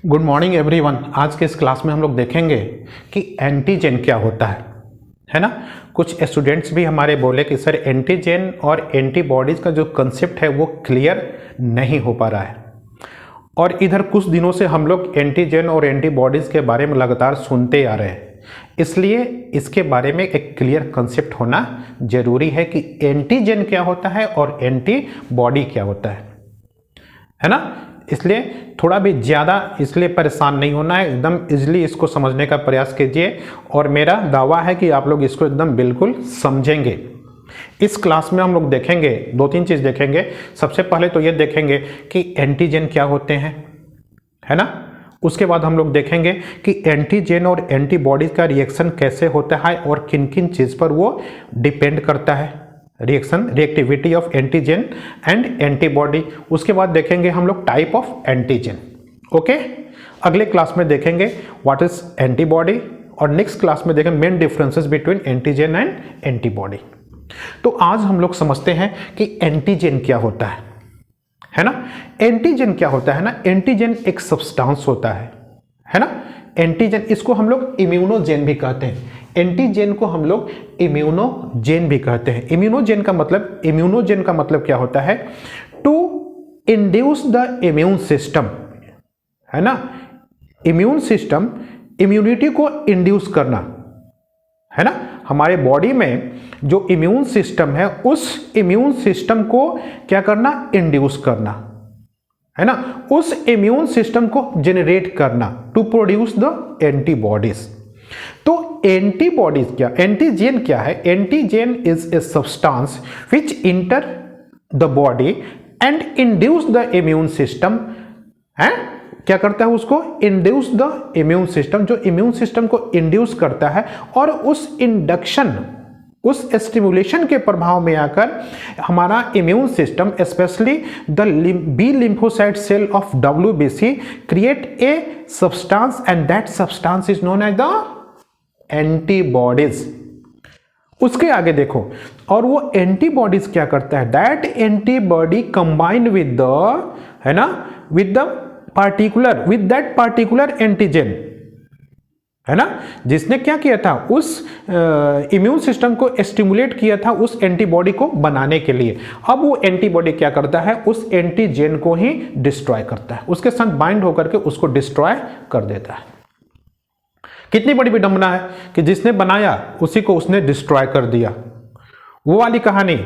Good morning everyone. आज के इस क्लास में हम लोग देखेंगे कि एंटीजन क्या होता है ना। कुछ स्टूडेंट्स भी हमारे बोले कि सर एंटीजन और एंटीबॉडीज़ का जो कंसेप्ट है वो क्लियर नहीं हो पा रहा है, और इधर कुछ दिनों से हम लोग एंटीजन और एंटीबॉडीज़ के बारे में लगातार सुनते आ रहे हैं। इसलिए इसके बारे में एक क्लियर कंसेप्ट होना जरूरी है कि एंटीजन क्या होता है और एंटीबॉडी क्या होता है ना। इसलिए थोड़ा भी ज़्यादा इसलिए परेशान नहीं होना है, एकदम इजीली इसको समझने का प्रयास कीजिए, और मेरा दावा है कि आप लोग इसको एकदम बिल्कुल समझेंगे। इस क्लास में हम लोग देखेंगे दो तीन चीज़ देखेंगे। सबसे पहले तो ये देखेंगे कि एंटीजन क्या होते हैं, है ना। उसके बाद हम लोग देखेंगे कि एंटीजन और एंटीबॉडीज का रिएक्शन कैसे होता है और किन किन चीज़ पर वो डिपेंड करता है, reactivity of antigen and antibody. उसके बाद देखेंगे हम लोग टाइप ऑफ एंटीजन। ओके, अगले क्लास में देखेंगे व्हाट इज एंटीबॉडी, और नेक्स्ट क्लास में देखेंगे main differences between antigen and antibody. तो आज हम लोग समझते हैं कि एंटीजन क्या होता है ना। एंटीजन क्या होता है ना, एंटीजन एक सब्सटेंस होता है ना। एंटीजन, इसको हम लोग इम्यूनोजेन भी कहते हैं। एंटीजन को हम लोग इम्यूनोजेन भी कहते हैं। इम्यूनोजेन का मतलब क्या होता है, to induce the immune system, है ना। इम्यून सिस्टम, इम्यूनिटी को इंड्यूस करना, है ना। हमारे बॉडी में जो इम्यून सिस्टम है उस इम्यून सिस्टम को क्या करना, इंड्यूस करना, है ना। उस इम्यून सिस्टम को जनरेट करना, टू प्रोड्यूस द एंटीबॉडीज। तो एंटीबॉडीज क्या, एंटीजन क्या है। Antigen is a substance which enter the body and induce the immune system, है। क्या करता है उसको, इंड्यूस द इम्यून सिस्टम, जो इम्यून सिस्टम को इंड्यूस करता है, और उस इंडक्शन, उस स्टिमुलेशन के प्रभाव में आकर हमारा immune system, specially the B lymphocyte cell of WBC create a substance and that substance is known as the antibodies. उसके आगे देखो, और वो एंटीबॉडीज क्या करता है, that antibody combined with the, है ना, विद दैट पार्टिकुलर एंटीजन, है ना, जिसने क्या किया था, उस इम्यून सिस्टम को स्टिमुलेट किया था उस एंटीबॉडी को बनाने के लिए। अब वो एंटीबॉडी क्या करता है, उस एंटीजन को ही डिस्ट्रॉय करता है, उसके साथ बाइंड होकर के उसको डिस्ट्रॉय कर देता है। कितनी बड़ी विडंबना है कि जिसने बनाया उसी को उसने डिस्ट्रॉय कर दिया। वो वाली कहानी,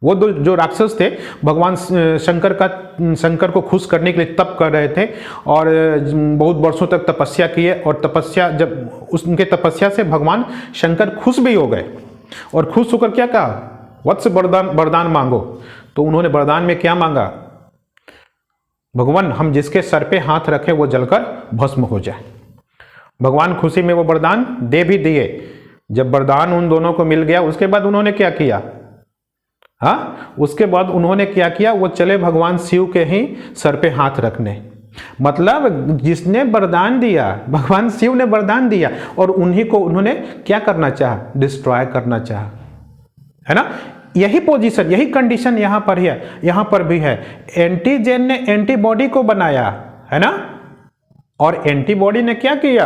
वो दो जो राक्षस थे, भगवान शंकर को खुश करने के लिए तप कर रहे थे, और बहुत वर्षों तक तपस्या किए, और तपस्या, जब उनके तपस्या से भगवान शंकर खुश भी हो गए, और खुश होकर क्या कहा, वत्स वरदान मांगो। तो उन्होंने वरदान में क्या मांगा, भगवान हम जिसके सर पे हाथ रखें वो जलकर भस्म हो जाए। भगवान खुशी में वो वरदान दे भी दिए। जब वरदान उन दोनों को मिल गया, उसके बाद उन्होंने क्या किया, हाँ, उसके बाद उन्होंने क्या किया, वो चले भगवान शिव के ही सर पे हाथ रखने। मतलब जिसने वरदान दिया, भगवान शिव ने वरदान दिया, और उन्हीं को उन्होंने क्या करना चाहा, डिस्ट्रॉय करना चाहा, है ना। यही पोजीशन, यही कंडीशन यहाँ पर है, यहाँ पर भी है। एंटीजन ने एंटीबॉडी को बनाया, है ना, और एंटीबॉडी ने क्या किया,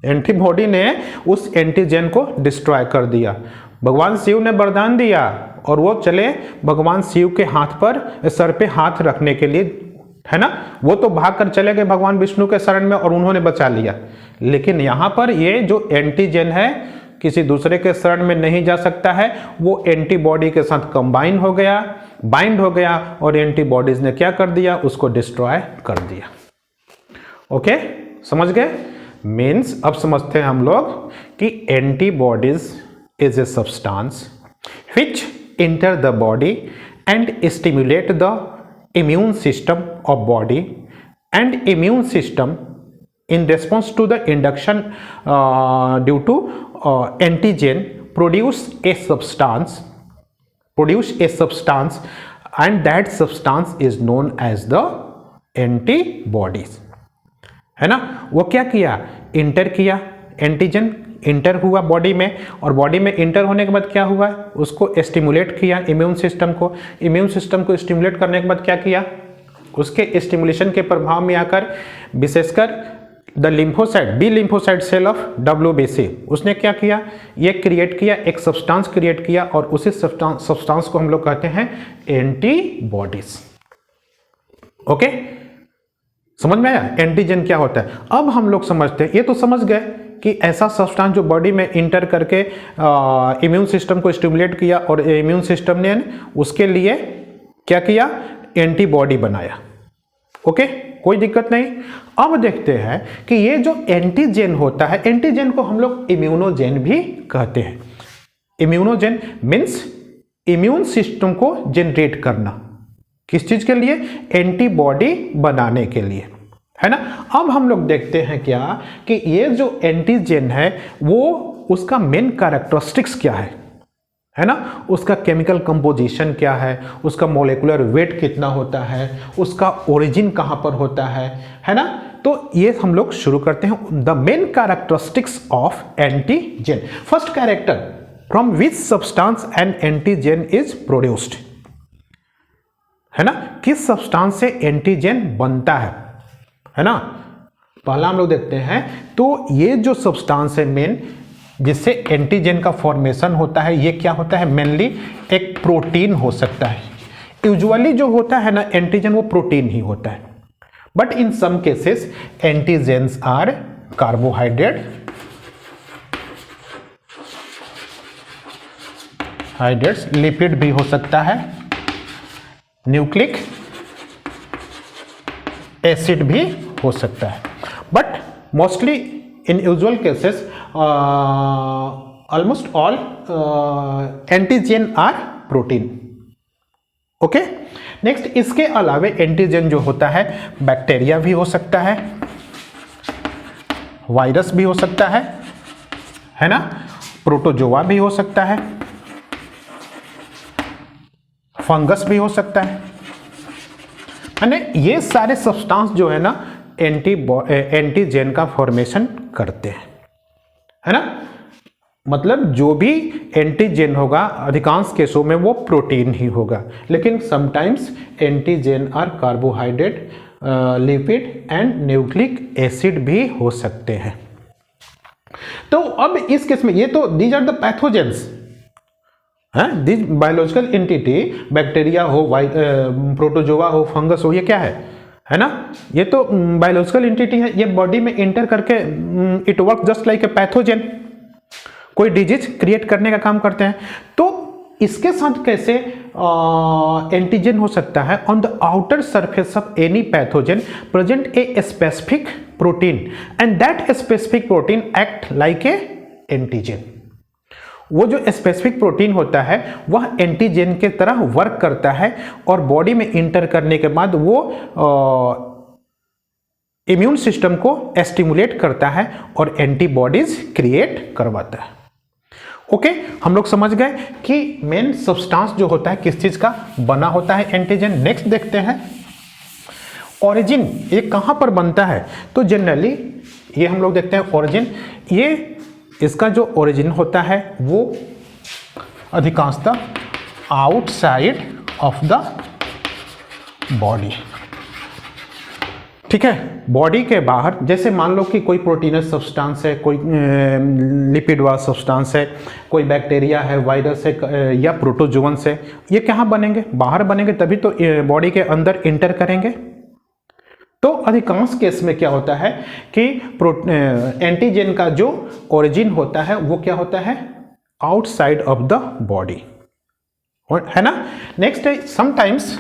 एंटीबॉडी ने उस एंटीजन को डिस्ट्रॉय कर दिया। भगवान शिव ने वरदान दिया, और वो चले भगवान शिव के हाथ पर, सर पे हाथ रखने के लिए, है ना। वो तो भाग कर चले गए भगवान विष्णु के शरण में, और उन्होंने बचा लिया। लेकिन यहाँ पर ये जो एंटीजन है किसी दूसरे के शरण में नहीं जा सकता है, वो एंटीबॉडी के साथ कंबाइन हो गया, बाइंड हो गया, और एंटीबॉडीज ने क्या कर दिया, उसको डिस्ट्रॉय कर दिया। ओके, समझ गए। मीन्स अब समझते हैं हम लोग कि antibodies is a substance which enter the body and stimulate the immune system of body, and immune system in response to the induction due to antigen produce a substance, and that substance is known as the antibodies, है ना। वो क्या किया, inter किया, antigen inter हुआ body में, और body में इंटर होने के बाद क्या हुआ, उसको स्टिमुलेट किया इम्यून सिस्टम को। इम्यून सिस्टम को स्टिमुलेट करने के बाद क्या किया, उसके स्टिमुलेशन के प्रभाव में आकर विशेषकर the lymphocyte B lymphocyte cell of WBC उसने क्या किया, ये क्रिएट किया, एक सब्सटेंस क्रिएट किया और उसी सब्सटेंस को हम लोग कहते हैं एंटीबॉडीज। ओके, समझ में आया एंटीजन क्या होता है। अब हम लोग समझते हैं, ये तो समझ गए कि ऐसा सब्सटेंस जो बॉडी में इंटर करके इम्यून सिस्टम को स्टिमुलेट किया और इम्यून सिस्टम ने उसके लिए क्या किया, एंटीबॉडी बनाया। ओके, कोई दिक्कत नहीं। अब देखते हैं कि ये जो एंटीजन होता है, एंटीजन को हम लोग इम्यूनोजेन भी कहते हैं। इम्यूनोजेन मीन्स इम्यून सिस्टम को जनरेट करना, किस चीज के लिए, एंटीबॉडी बनाने के लिए, है ना। अब हम लोग देखते हैं क्या कि ये जो एंटीजन है वो उसका मेन कैरेक्टरिस्टिक्स क्या है ना, उसका केमिकल कंपोजिशन क्या है, उसका मॉलिक्यूलर वेट कितना होता है, उसका ओरिजिन कहाँ पर होता है ना। तो ये हम लोग शुरू करते हैं, the main characteristics of antigen. First character, from which substance N antigen is produced, है ना, किस सब्सटेंस से एंटीजन बनता है ना। पहला हम लोग देखते हैं, तो ये जो सब्सटेंस है मेन जिससे एंटीजन का फॉर्मेशन होता है, ये क्या होता है, मेनली एक प्रोटीन हो सकता है। यूजुअली जो होता है ना एंटीजन, वो प्रोटीन ही होता है, but in some cases antigens are carbohydrate, hydrates, lipid भी हो सकता है, न्यूक्लिक एसिड भी हो सकता है, but mostly in usual cases almost all antigen are protein. Okay, next, इसके अलावे एंटीजन जो होता है बैक्टीरिया भी हो सकता है, वायरस भी हो सकता है ना, प्रोटोजोआ भी हो सकता है, फंगस भी हो सकता है। ये सारे सब्सटेंस जो है ना एंटीजन का फॉर्मेशन करते हैं, है ना। मतलब जो भी एंटीजन होगा अधिकांश केसों में वो प्रोटीन ही होगा, लेकिन sometimes antigen are carbohydrate, lipid and nucleic acid भी हो सकते हैं। तो अब इस केस में ये तो these are the pathogens, this biological entity, bacteria हो, प्रोटोजोआ हो, फंगस हो, ये क्या है ना, ये तो बायोलॉजिकल एंटिटी है, ये बॉडी में इंटर करके it work just like a pathogen, कोई डिजीज क्रिएट करने का काम करते हैं। तो इसके साथ कैसे एंटीजन हो सकता है, on the outer surface of any pathogen present a specific protein and that specific protein act like a antigen. वो जो स्पेसिफिक प्रोटीन होता है वह एंटीजन के तरह वर्क करता है और बॉडी में इंटर करने के बाद वो इम्यून सिस्टम को स्टिमुलेट करता है और एंटीबॉडीज क्रिएट करवाता है। ओके, हम लोग समझ गए कि मेन सब्सटेंस जो होता है किस चीज का बना होता है, एंटीजन। नेक्स्ट देखते हैं ओरिजिन, ये कहां पर बनता है। तो जनरली ये हम लोग देखते हैं ओरिजिन, ये इसका जो ओरिजिन होता है वो अधिकांशतः आउटसाइड ऑफ द बॉडी, ठीक है, बॉडी के बाहर। जैसे मान लो कि कोई प्रोटीनस सब्सटेंस है, कोई लिपिड वाला सब्सटेंस है, कोई बैक्टीरिया है, वायरस है या प्रोटोजोअन्स है, ये कहाँ बनेंगे, बाहर बनेंगे, तभी तो बॉडी के अंदर इंटर करेंगे। तो अधिकांश केस में क्या होता है कि एंटीजन का जो ओरिजिन होता है वो क्या होता है, आउटसाइड ऑफ द बॉडी, है ना। नेक्स्ट है sometimes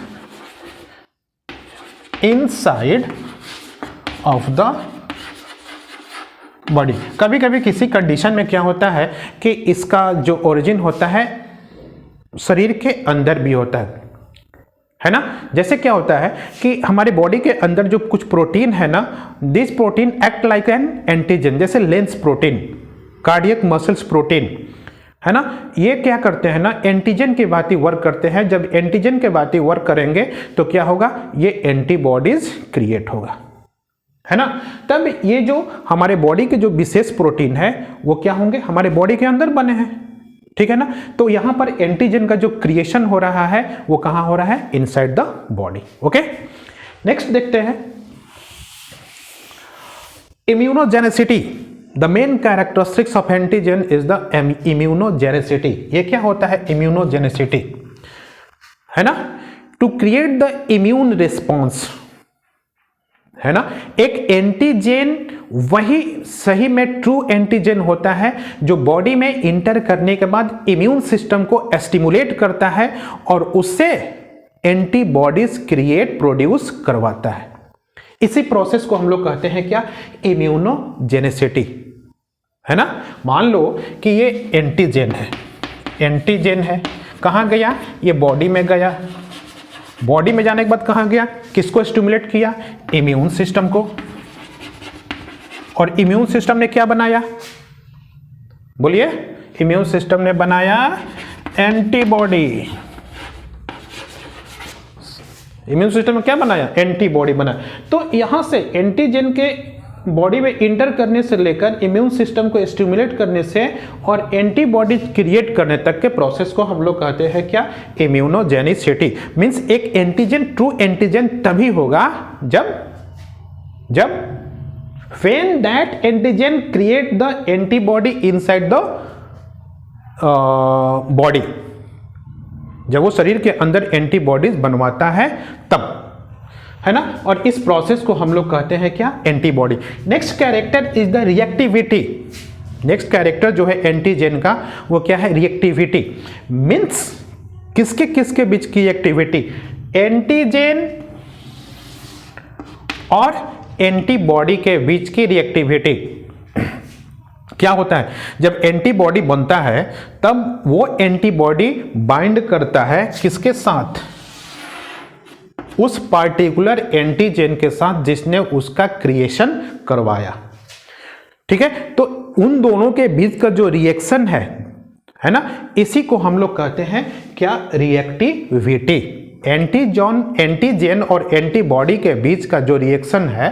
inside of the body. कभी कभी किसी कंडीशन में क्या होता है कि इसका जो ओरिजिन होता है शरीर के अंदर भी होता है ना। जैसे क्या होता है कि हमारे बॉडी के अंदर जो कुछ प्रोटीन है ना, this protein act like an antigen, जैसे lens protein, cardiac muscles protein, है ना, ये क्या करते हैं ना, एंटीजन की भांति वर्क करते हैं। जब एंटीजन के भांति वर्क करेंगे तो क्या होगा, ये एंटीबॉडीज क्रिएट होगा, है ना। तब ये जो हमारे बॉडी के जो विशेष प्रोटीन है वो क्या होंगे, हमारे बॉडी के अंदर बने हैं, ठीक है ना। तो यहां पर एंटीजन का जो क्रिएशन हो रहा है वो कहां हो रहा है, inside the body. Okay, next देखते हैं immunogenicity. The main characteristics of antigen is the immunogenicity. ये क्या होता है इम्यूनोजेनेसिटी, है ना, to create the immune response, है ना। एक एंटीजन वही सही में ट्रू एंटीजन होता है जो बॉडी में इंटर करने के बाद इम्यून सिस्टम को स्टिमुलेट करता है और उससे एंटीबॉडीज प्रोड्यूस करवाता है। इसी प्रोसेस को हम लोग कहते हैं क्या, इम्यूनोजेनेसिटी, है ना। मान लो कि ये एंटीजन है, एंटीजन है, कहाँ गया, ये बॉडी में गया, बॉडी में जाने के बाद कहाँ गया, किसको स्टिमुलेट किया, इम्यून सिस्टम को, और इम्यून सिस्टम ने क्या बनाया, बोलिए, इम्यून सिस्टम ने बनाया एंटीबॉडी। इम्यून सिस्टम ने क्या बनाया, एंटीबॉडी बनाया। तो यहां से एंटीजन के बॉडी में इंटर करने से लेकर इम्यून सिस्टम को स्टिमुलेट करने से और एंटीबॉडी क्रिएट करने तक के प्रोसेस को हम लोग कहते हैं क्या, इम्यूनोजेनिसिटी। मींस एक एंटीजन ट्रू एंटीजन तभी होगा जब when that antigen create the antibody inside the body, जब वो शरीर के अंदर एंटीबॉडीज बनवाता है तब, है ना। और इस प्रोसेस को हम लोग कहते हैं क्या, antibody. Next character is the reactivity. Next character जो है एंटीजन का वो क्या है, रिएक्टिविटी। मीन्स किसके किसके बीच की एक्टिविटी, एंटीजन और एंटीबॉडी के बीच की रिएक्टिविटी। क्या होता है, जब एंटीबॉडी बनता है तब वो एंटीबॉडी बाइंड करता है किसके साथ, उस पार्टिकुलर एंटीजन के साथ जिसने उसका क्रिएशन करवाया, ठीक है। तो उन दोनों के बीच का जो रिएक्शन है ना, इसी को हम लोग कहते हैं क्या, रिएक्टिविटी। एंटीजन और एंटीबॉडी के बीच का जो रिएक्शन है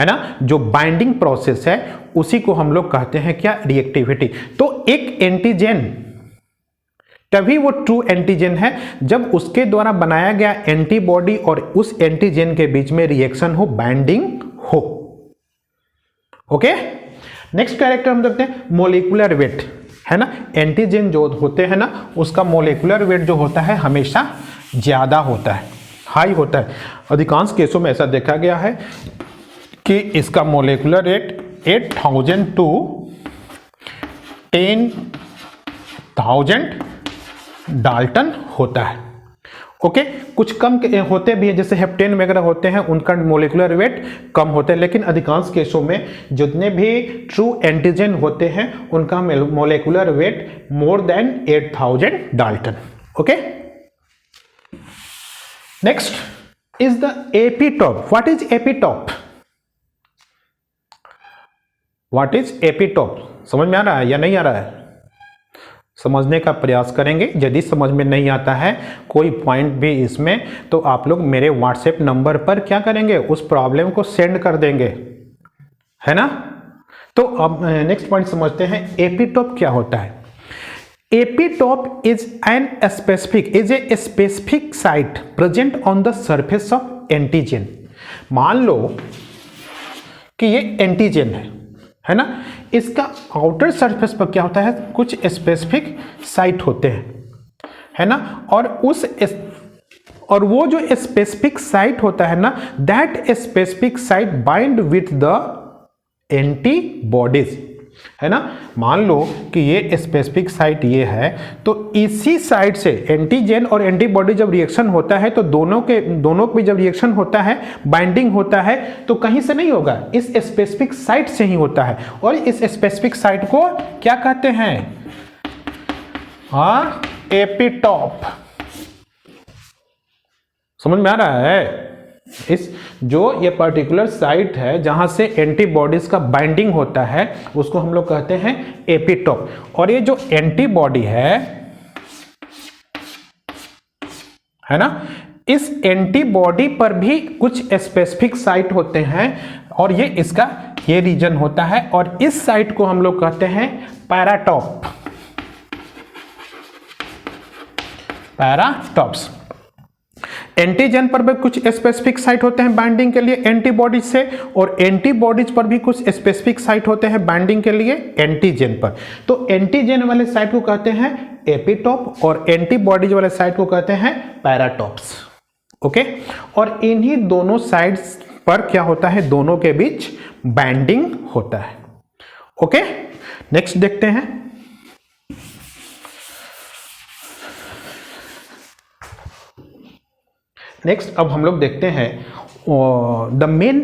ना, जो बाइंडिंग प्रोसेस है, उसी को हम लोग कहते हैं क्या, रिएक्टिविटी। तो एक एंटीजन तभी वो ट्रू एंटीजन है जब उसके द्वारा बनाया गया एंटीबॉडी और उस एंटीजन के बीच में रिएक्शन हो, बाइंडिंग हो। ओके, नेक्स्ट कैरेक्टर हम देखते हैं मोलिकुलर वेट, है ना। एंटीजन जो होते हैं ना, उसका मोलिकुलर वेट जो होता है हमेशा ज्यादा होता है, हाई होता है। अधिकांश केसों में ऐसा देखा गया है कि इसका मोलिकुलर वेट 8000 to 10,000 डाल्टन होता है। ओके, कुछ कम होते भी हैं, जैसे हेप्टेन वगैरह होते हैं, उनका मोलिकुलर वेट कम होता है, लेकिन अधिकांश केसों में जितने भी ट्रू एंटीजन होते हैं उनका molecular weight more than 8000 Dalton. Okay, next is the epitope. What is epitope, what is epitope, समझ में आ रहा है या नहीं आ रहा है, समझने का प्रयास करेंगे। यदि समझ में नहीं आता है कोई पॉइंट भी इसमें, तो आप लोग मेरे व्हाट्सएप नंबर पर क्या करेंगे, उस प्रॉब्लम को सेंड कर देंगे, है ना। तो अब नेक्स्ट पॉइंट समझते हैं, एपिटोप क्या होता है। Epitope is a specific site present on the surface of antigen. मान लो कि ये एंटीजन है ना, इसका आउटर सरफेस पर क्या होता है, कुछ स्पेसिफिक साइट होते हैं, है ना। और वो जो स्पेसिफिक साइट होता है ना, that specific site bind with the antibodies, है ना। मान लो कि ये स्पेसिफिक साइट ये है, तो इसी साइट से एंटीजन और एंटीबॉडी जब रिएक्शन होता है तो दोनों पे जब रिएक्शन होता है, बाइंडिंग होता है, तो कहीं से नहीं होगा, इस स्पेसिफिक साइट से ही होता है। और इस स्पेसिफिक साइट को क्या कहते हैं, हाँ, एपिटोप। समझ में आ रहा है, इस जो ये पर्टिकुलर साइट है जहां से एंटीबॉडीज का बाइंडिंग होता है उसको हम लोग कहते हैं एपिटोप। और ये जो एंटीबॉडी है ना, इस एंटीबॉडी पर भी कुछ स्पेसिफिक साइट होते हैं और ये इसका ये रीजन होता है, और इस साइट को हम लोग कहते हैं पैराटोप, पैराटोप्स। एंटीजन पर भी कुछ स्पेसिफिक साइट होते हैं बाइंडिंग के लिए एंटीबॉडीज से, और एंटीबॉडीज पर भी कुछ स्पेसिफिक साइट होते हैं बाइंडिंग के लिए एंटीजन पर। तो एंटीजन वाले साइट को कहते हैं एपिटोप और एंटीबॉडीज वाले साइट को कहते हैं पैराटोप्स। ओके, और इन्हीं दोनों साइट्स पर क्या होता है, दोनों के बीच बाइंडिंग होता है। ओके, नेक्स्ट देखते हैं। नेक्स्ट अब हम लोग देखते हैं the main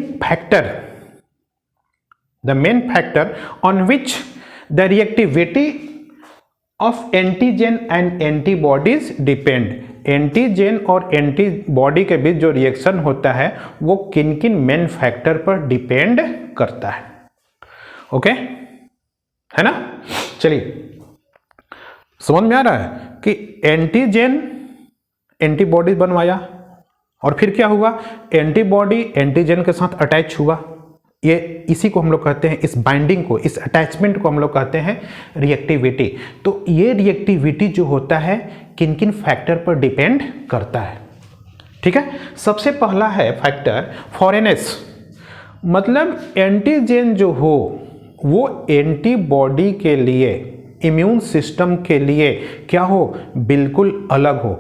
factor on which the reactivity of antigen and antibodies depend. Antigen और एंटीबॉडी के बीच जो रिएक्शन होता है वो किन किन मेन फैक्टर पर डिपेंड करता है। ओके, है ना। चलिए, समझ में आ रहा है कि एंटीजन एंटीबॉडीज बनवाया और फिर क्या हुआ, एंटीबॉडी एंटीजन के साथ अटैच हुआ। ये इसी को हम लोग कहते हैं, इस बाइंडिंग को, इस अटैचमेंट को हम लोग कहते हैं रिएक्टिविटी। तो ये रिएक्टिविटी जो होता है किन किन फैक्टर पर डिपेंड करता है। ठीक है, सबसे पहला है फैक्टर फॉरेनेस, मतलब एंटीजन जो हो वो एंटीबॉडी के लिए, इम्यून सिस्टम के लिए क्या हो, बिल्कुल अलग हो।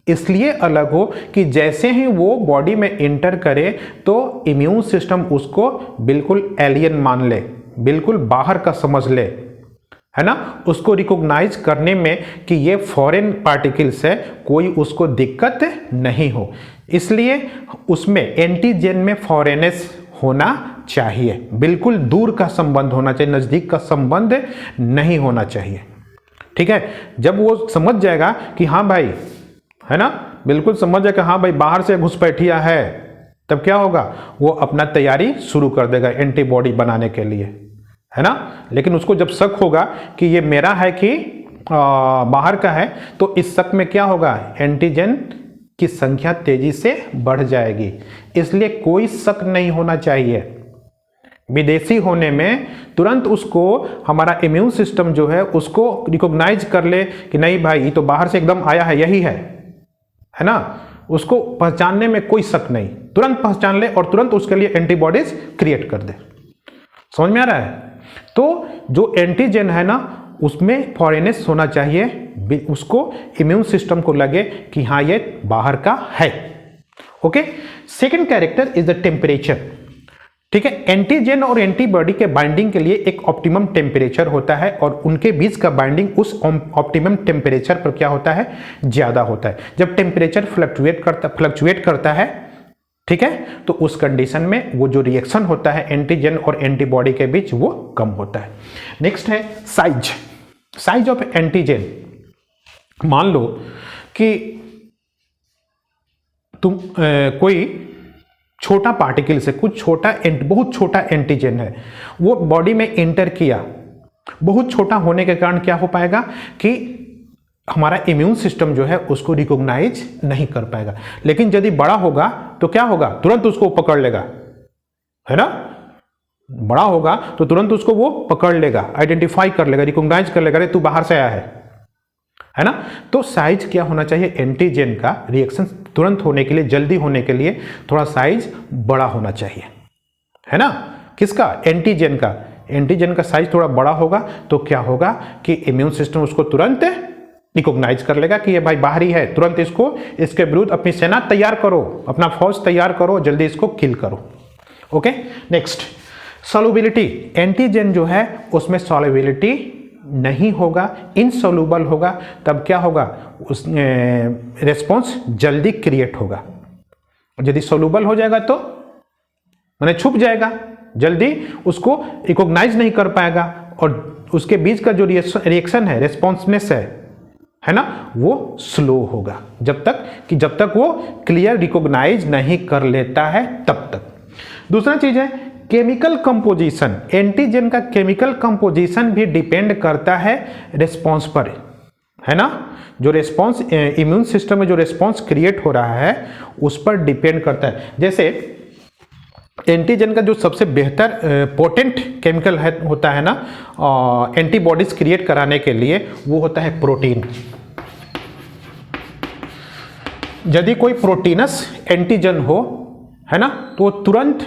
इसलिए अलग हो कि जैसे ही वो बॉडी में इंटर करे तो इम्यून सिस्टम उसको बिल्कुल एलियन मान ले, बिल्कुल बाहर का समझ ले, है ना। उसको रिकॉग्नाइज करने में कि ये फॉरेन पार्टिकल्स है, कोई उसको दिक्कत नहीं हो। इसलिए उसमें एंटीजन में फॉरेनेस होना चाहिए, बिल्कुल दूर का संबंध होना चाहिए, नज़दीक का संबंध नहीं होना चाहिए। ठीक है, जब वो समझ जाएगा कि हाँ भाई, है ना, बिल्कुल समझ जाएगा हाँ भाई बाहर से घुसपैठिया है, तब क्या होगा, वो अपना तैयारी शुरू कर देगा एंटीबॉडी बनाने के लिए, है ना। लेकिन उसको जब शक होगा कि ये मेरा है कि बाहर का है, तो इस शक में क्या होगा, एंटीजन की संख्या तेजी से बढ़ जाएगी। इसलिए कोई शक नहीं होना चाहिए। विदेशी होने में तुरंत उसको हमारा इम्यून सिस्टम जो है उसको रिकॉग्नाइज कर ले कि नहीं भाई ये तो बाहर से एकदम आया है, यही है ना। उसको पहचानने में कोई शक नहीं, तुरंत पहचान ले और तुरंत उसके लिए एंटीबॉडीज क्रिएट कर दे। समझ में आ रहा है। तो जो एंटीजन है ना उसमें फॉरेनेस होना चाहिए, उसको इम्यून सिस्टम को लगे कि हाँ ये बाहर का है। Okay, second character is the temperature. ठीक है, एंटीजन और एंटीबॉडी के बाइंडिंग के लिए एक ऑप्टिमम टेम्परेचर होता है और उनके बीच का बाइंडिंग उस ऑप्टिमम टेम्परेचर पर क्या होता है, ज्यादा होता है। जब टेम्परेचर फ्लक्चुएट करता है, ठीक है, तो उस कंडीशन में वो जो रिएक्शन होता है एंटीजन और एंटीबॉडी के बीच वो कम होता है। नेक्स्ट है साइज ऑफ एंटीजन। मान लो कि तुम कोई छोटा पार्टिकल से कुछ बहुत छोटा एंटीजन है, वो बॉडी में एंटर किया, बहुत छोटा होने के कारण क्या हो पाएगा कि हमारा इम्यून सिस्टम जो है उसको रिकॉग्नाइज नहीं कर पाएगा। लेकिन यदि बड़ा होगा तो क्या होगा, तुरंत उसको पकड़ लेगा, है ना। बड़ा होगा तो तुरंत उसको वो पकड़ लेगा, आइडेंटिफाई कर लेगा, रिकॉग्नाइज कर लेगा, अरे तू बाहर से आया है ना। तो साइज क्या होना चाहिए, एंटीजन का रिएक्शन तुरंत होने के लिए, जल्दी होने के लिए थोड़ा साइज बड़ा होना चाहिए, है ना। किसका, एंटीजन का साइज थोड़ा बड़ा होगा तो क्या होगा कि इम्यून सिस्टम उसको तुरंत रिकॉग्नाइज कर लेगा कि ये भाई बाहरी है, तुरंत इसके विरुद्ध अपनी सेना तैयार करो, अपना फौज तैयार करो, जल्दी इसको किल करो। Okay, next solubility. एंटीजन जो है उसमें सॉल्युबिलिटी नहीं होगा, इनसॉल्युबल होगा, तब क्या होगा, उस रेस्पॉन्स जल्दी क्रिएट होगा। और यदि सॉल्युबल हो जाएगा तो माने छुप जाएगा, जल्दी उसको रिकॉग्नाइज नहीं कर पाएगा और उसके बीच का जो रिएक्शन है, रेस्पॉन्सनेस है ना, वो स्लो होगा जब तक वो क्लियर रिकॉग्नाइज नहीं कर लेता है तब तक। दूसरा चीज है केमिकल कंपोजिशन। एंटीजन का केमिकल कंपोजिशन भी डिपेंड करता है रेस्पॉन्स पर, है ना। जो रेस्पॉन्स इम्यून सिस्टम में जो रेस्पॉन्स क्रिएट हो रहा है उस पर डिपेंड करता है। जैसे एंटीजन का जो सबसे बेहतर पोटेंट केमिकल होता है ना एंटीबॉडीज क्रिएट कराने के लिए, वो होता है प्रोटीन। यदि कोई प्रोटीनस एंटीजन हो, है ना, तो वो तुरंत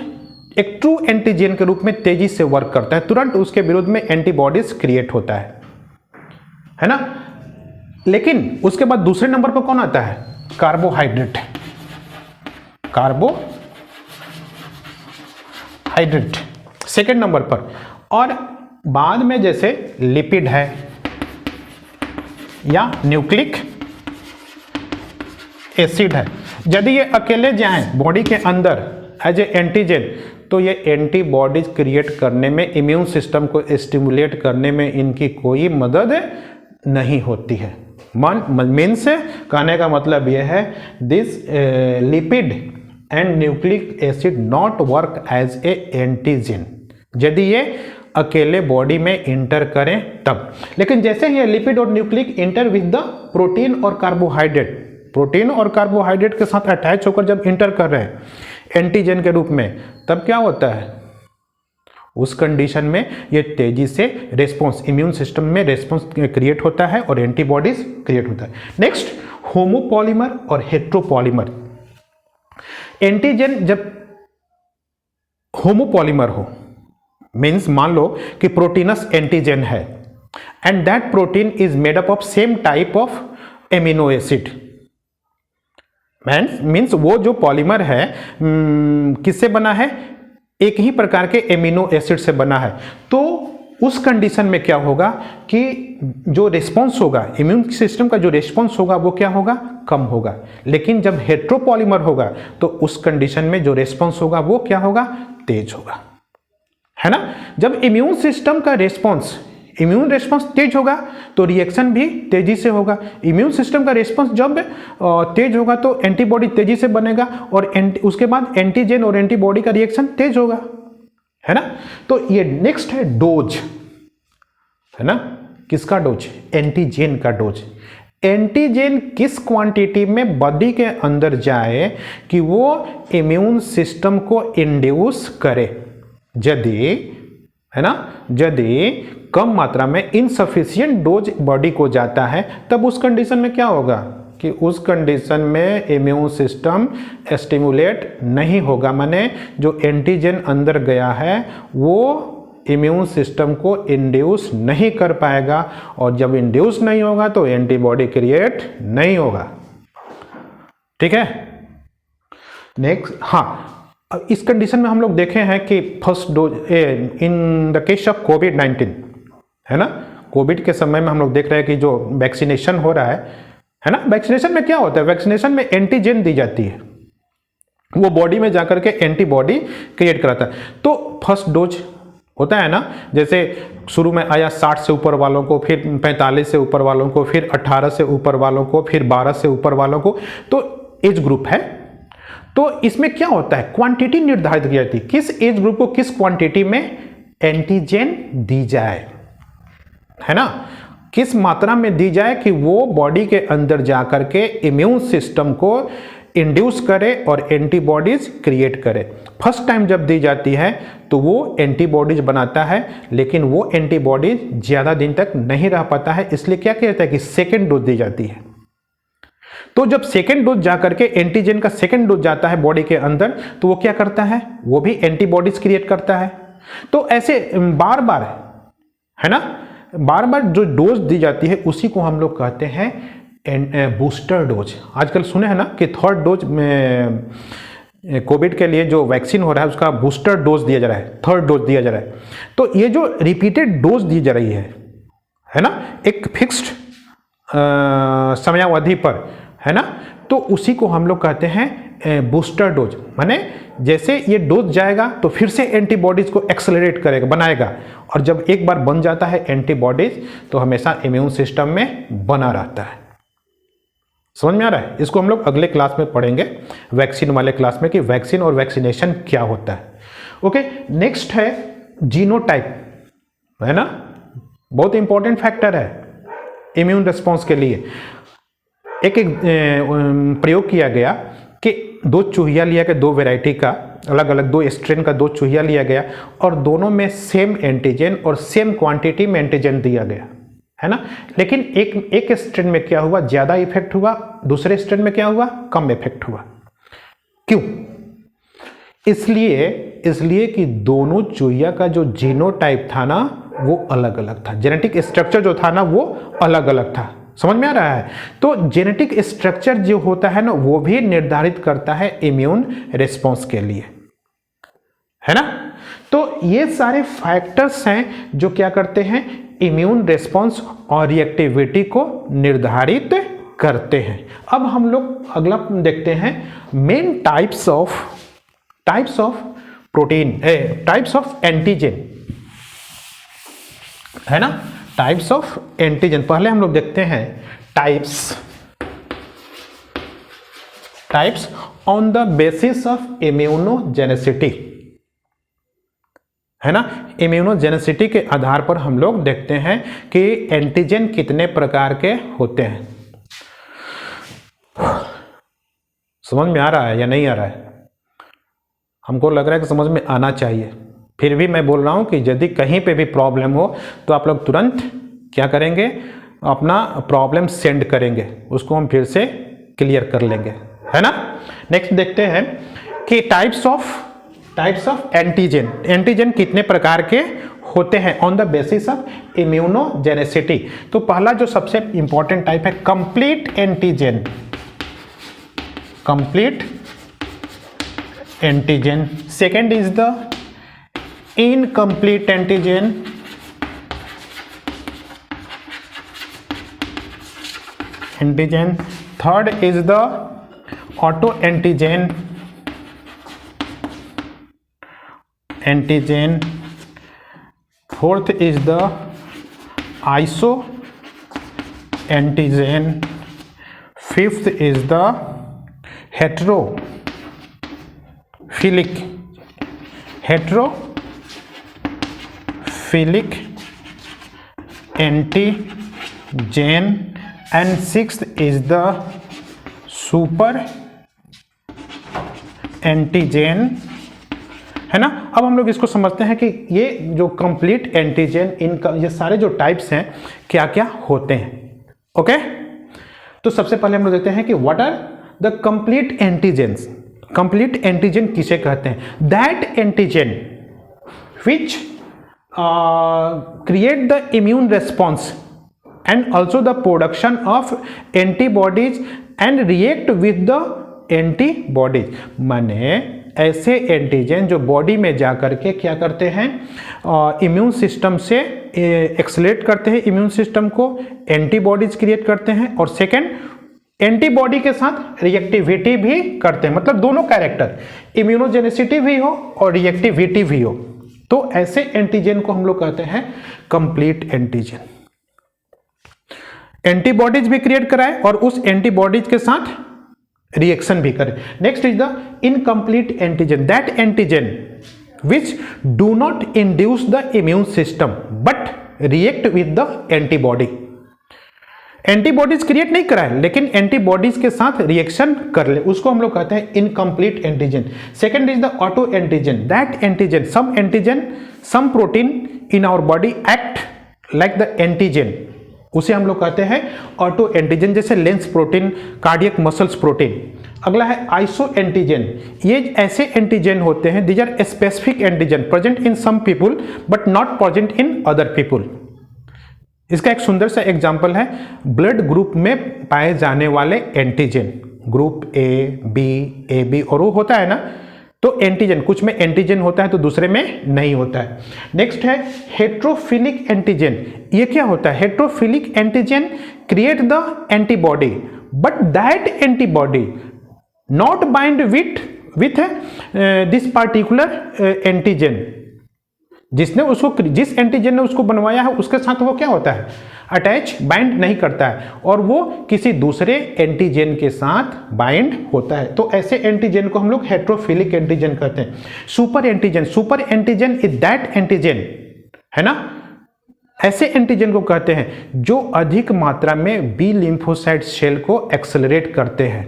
एक ट्रू एंटीजन के रूप में तेजी से वर्क करता है, तुरंत उसके विरुद्ध में एंटीबॉडीज क्रिएट होता है ना। लेकिन उसके बाद दूसरे नंबर पर कौन आता है? कार्बोहाइड्रेट। कार्बोहाइड्रेट सेकेंड नंबर पर, और बाद में जैसे लिपिड है या न्यूक्लिक एसिड है, यदि ये अकेले जाएं बॉडी के अंदर एज ए एंटीजन, तो ये एंटीबॉडीज क्रिएट करने में, इम्यून सिस्टम को स्टिमुलेट करने में इनकी कोई मदद नहीं होती है। मीन्स कहने का मतलब यह है, this lipid and nucleic acid not work as a antigen यदि ये अकेले बॉडी में इंटर करें तब। लेकिन जैसे ही ये लिपिड और nucleic inter with the protein और कार्बोहाइड्रेट, प्रोटीन और कार्बोहाइड्रेट के साथ अटैच होकर जब इंटर कर रहे हैं एंटीजन के रूप में, तब क्या होता है? उस कंडीशन में ये तेजी से रेस्पॉन्स, इम्यून सिस्टम में रेस्पॉन्स क्रिएट होता है और एंटीबॉडीज क्रिएट होता है। नेक्स्ट, होमोपॉलीमर और हेट्रोपॉलीमर। एंटीजन जब होमोपॉलीमर हो, मीन्स मान लो कि प्रोटीनस एंटीजन है and that protein is made up of same type of amino acid, means वो जो पॉलीमर है किससे बना है? एक ही प्रकार के एमिनो एसिड से बना है। तो उस कंडीशन में क्या होगा कि जो रिस्पॉन्स होगा, इम्यून सिस्टम का जो रिस्पॉन्स होगा वो क्या होगा? कम होगा। लेकिन जब हेट्रोपॉलीमर होगा तो उस कंडीशन में जो रिस्पॉन्स होगा वो क्या होगा? तेज होगा, है ना। जब इम्यून सिस्टम का रिस्पॉन्स, इम्यून रिस्पॉन्स तेज होगा तो रिएक्शन भी तेजी से होगा। इम्यून सिस्टम का रिस्पॉन्स जब तेज होगा तो एंटीबॉडी तेजी से बनेगा और उसके बाद एंटीजन और एंटीबॉडी का रिएक्शन तेज होगा, है ना। तो ये नेक्स्ट है डोज, है ना। किसका डोज? एंटीजन का डोज। एंटीजन किस क्वांटिटी में बॉडी के अंदर जाए कि वो इम्यून सिस्टम को इंड्यूस करे। यदि, है ना, यदि कम मात्रा में इनसफिशिएंट डोज बॉडी को जाता है, तब उस कंडीशन में क्या होगा कि उस कंडीशन में इम्यून सिस्टम स्टिमुलेट नहीं होगा, माने जो एंटीजन अंदर गया है वो इम्यून सिस्टम को इंड्यूस नहीं कर पाएगा, और जब इंड्यूस नहीं होगा तो एंटीबॉडी क्रिएट नहीं होगा। ठीक है। नेक्स्ट, हाँ, इस कंडीशन में हम लोग देखे हैं कि first dose in the case of कोविड-19, है ना, कोविड के समय में हम लोग देख रहे हैं कि जो वैक्सीनेशन हो रहा है ना, वैक्सीनेशन में क्या होता है? वैक्सीनेशन में एंटीजन दी जाती है, वो बॉडी में जाकर के एंटीबॉडी क्रिएट कराता है। तो फर्स्ट डोज होता है ना, जैसे शुरू में आया 60 से ऊपर वालों को, फिर 45 से ऊपर वालों को, फिर 18 से ऊपर वालों को, फिर 12 से ऊपर वालों को, तो एज ग्रुप है। तो इसमें क्या होता है? क्वांटिटी निर्धारित की जाती है, किस एज ग्रुप को किस क्वांटिटी में एंटीजन दी जाए, है ना, किस मात्रा में दी जाए कि वो बॉडी के अंदर जाकर के इम्यून सिस्टम को इंड्यूस करे और एंटीबॉडीज क्रिएट करे। फर्स्ट टाइम जब दी जाती है तो वो एंटीबॉडीज बनाता है, लेकिन वो एंटीबॉडीज ज्यादा दिन तक नहीं रह पाता है, इसलिए क्या किया जाता है कि सेकेंड डोज दी जाती है। तो जब सेकेंड डोज जाकर के एंटीजन का सेकेंड डोज जाता है बॉडी के अंदर, तो वो क्या करता है? वो भी एंटीबॉडीज क्रिएट करता है। तो ऐसे बार बार, है ना, बार बार जो डोज दी जाती है उसी को हम लोग कहते हैं बूस्टर डोज। आजकल सुने हैं ना कि थर्ड डोज में कोविड के लिए जो वैक्सीन हो रहा है उसका बूस्टर डोज दिया जा रहा है, थर्ड डोज दिया जा रहा है। तो ये जो रिपीटेड डोज दी जा रही है ना, एक फिक्स्ड समयावधि पर, है ना, तो उसी को हम लोग कहते हैं बूस्टर डोज। माने जैसे ये डोज जाएगा तो फिर से एंटीबॉडीज को एक्सेलरेट करेगा, बनाएगा, और जब एक बार बन जाता है एंटीबॉडीज तो हमेशा इम्यून सिस्टम में बना रहता है। समझ में आ रहा है? इसको हम लोग अगले क्लास में पढ़ेंगे, वैक्सीन वाले क्लास में, कि वैक्सीन और वैक्सीनेशन क्या होता है। ओके, नेक्स्ट है जीनोटाइप, है ना, बहुत इंपॉर्टेंट फैक्टर है इम्यून रिस्पॉन्स के लिए। एक प्रयोग किया गया कि दो चूहिया लिया गया, दो वैरायटी का, अलग अलग दो स्ट्रेन का दो चूहिया लिया गया और दोनों में सेम एंटीजन और सेम क्वांटिटी में एंटीजन दिया गया, है ना। लेकिन एक स्ट्रेन में क्या हुआ, ज्यादा इफेक्ट हुआ, दूसरे स्ट्रेन में क्या हुआ, कम इफेक्ट हुआ। क्यों? इसलिए कि दोनों चूहिया का जो जीनोटाइप था ना वो अलग अलग था, जेनेटिक स्ट्रक्चर जो था ना वो अलग अलग था। समझ में आ रहा है? तो जेनेटिक स्ट्रक्चर जो होता है ना वो भी निर्धारित करता है इम्यून रिस्पॉन्स के लिए, है ना। तो ये सारे फैक्टर्स हैं जो क्या करते हैं, इम्यून रिस्पॉन्स और रिएक्टिविटी को निर्धारित करते हैं। अब हम लोग अगला देखते हैं main types of protein, types of antigen, है ना। टाइप्स ऑफ एंटीजन पहले हम लोग देखते हैं types on the basis of immunogenicity, है ना। इम्यूनोजेनेसिटी के आधार पर हम लोग देखते हैं कि एंटीजन कितने प्रकार के होते हैं। समझ में आ रहा है या नहीं आ रहा है? हमको लग रहा है कि समझ में आना चाहिए, फिर भी मैं बोल रहा हूं कि यदि कहीं पे भी प्रॉब्लम हो तो आप लोग तुरंत क्या करेंगे, अपना प्रॉब्लम सेंड करेंगे, उसको हम फिर से क्लियर कर लेंगे, है ना। नेक्स्ट देखते हैं कि टाइप्स ऑफ एंटीजन कितने प्रकार के होते हैं on the basis of immunogenicity. तो पहला जो सबसे इंपॉर्टेंट टाइप है complete antigen, second is the incomplete antigen, third is the auto antigen, fourth is the iso antigen, fifth is the heterophilic antigen and sixth is the super antigen, है ना। अब हम लोग इसको समझते हैं कि ये जो कंप्लीट एंटीजन, इनका ये सारे जो टाइप्स हैं क्या क्या होते हैं। ओके, तो सबसे पहले हम लोग देखते हैं कि what are the complete antigens. Complete antigen किसे कहते हैं? That antigen which create the immune response and also the production of antibodies and react with the antibodies. माने ऐसे एंटीजन जो बॉडी में जाकर के क्या करते हैं, इम्यून सिस्टम से एक्सलेट करते हैं, इम्यून सिस्टम को एंटीबॉडीज क्रिएट करते हैं, और सेकेंड एंटीबॉडी के साथ रिएक्टिविटी भी करते हैं। मतलब दोनों कैरेक्टर, इम्यूनोजेनेसिटी भी हो और रिएक्टिविटी भी हो, तो ऐसे एंटीजन को हम लोग कहते हैं कंप्लीट एंटीजन। एंटीबॉडीज भी क्रिएट कराए और उस एंटीबॉडीज के साथ रिएक्शन भी करे। Next is the incomplete antigen, that antigen which do not induce the immune system but react with the antibody. Antibodies create नहीं कराए लेकिन एंटीबॉडीज के साथ रिएक्शन कर ले, उसको हम लोग कहते हैं incomplete antigen. Second is the auto antigen, that antigen some protein in our body act like the antigen, उसे हम लोग कहते हैं ऑटो एंटीजन, जैसे lens protein, cardiac muscles protein. अगला है आइसो एंटीजन, ये ऐसे एंटीजन होते हैं, these are specific antigen present in some people but not present in other people. इसका एक सुंदर सा एग्जांपल है ब्लड ग्रुप में पाए जाने वाले एंटीजन, ग्रुप ए बी और वो होता है ना, तो एंटीजन, कुछ में एंटीजन होता है तो दूसरे में नहीं होता है। नेक्स्ट है हेट्रोफिलिक एंटीजन, ये क्या होता है? Heterophilic antigen create the antibody but that antibody not bind with this particular antigen, जिस एंटीजन ने उसको बनवाया है उसके साथ वो क्या होता है? अटैच, बाइंड नहीं करता है, और वो किसी दूसरे एंटीजन के साथ बाइंड होता है। तो ऐसे एंटीजन को हम लोग हेट्रोफिलिक एंटीजन कहते हैं। Super antigen is that antigen, है ना, ऐसे एंटीजन को कहते हैं जो अधिक मात्रा में बी लिम्फोसाइट सेल को एक्सेलरेट करते हैं,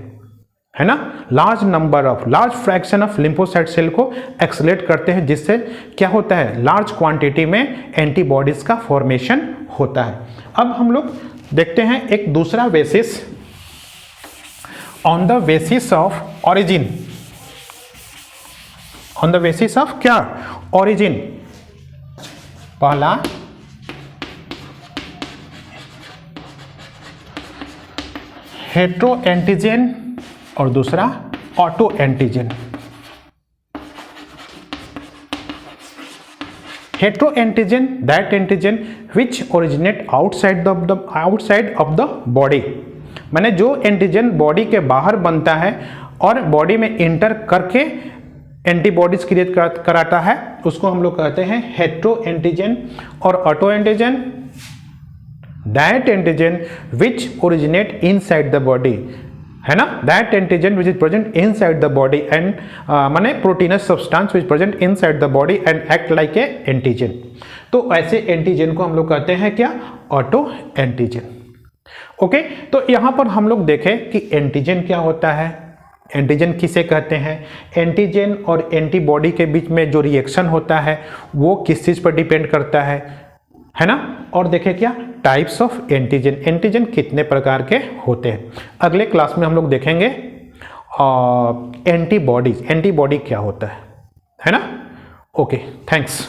है ना, large fraction of lymphocyte cell को एक्सलेट करते हैं, जिससे क्या होता है, लार्ज क्वांटिटी में एंटीबॉडीज का फॉर्मेशन होता है। अब हम लोग देखते हैं एक दूसरा basis, on the basis of origin, on the basis of क्या, ओरिजिन। पहला हेट्रो एंटीजन और दूसरा auto antigen. Hetero antigen that antigen which originate outside of the body, माने जो एंटीजन बॉडी के बाहर बनता है और बॉडी में इंटर करके एंटीबॉडीज क्रिएट कराता है, उसको हम लोग कहते हैं हेट्रो एंटीजन। और auto antigen that antigen which originate inside the body, है ना, that antigen which is present inside the body and माने proteinous substance which present inside the body and act like a antigen. तो ऐसे antigen को हम लोग कहते हैं क्या, ऑटो एंटीजन। ओके, तो यहां पर हम लोग देखें कि एंटीजन क्या होता है, एंटीजन किसे कहते हैं। एंटीजन और एंटीबॉडी के बीच में जो रिएक्शन होता है वो किस चीज पर डिपेंड करता है ना। और देखें क्या टाइप्स ऑफ एंटीजन, एंटीजन कितने प्रकार के होते हैं। अगले क्लास में हम लोग देखेंगे एंटीबॉडीज, एंटीबॉडी क्या होता है ना। Okay, thanks.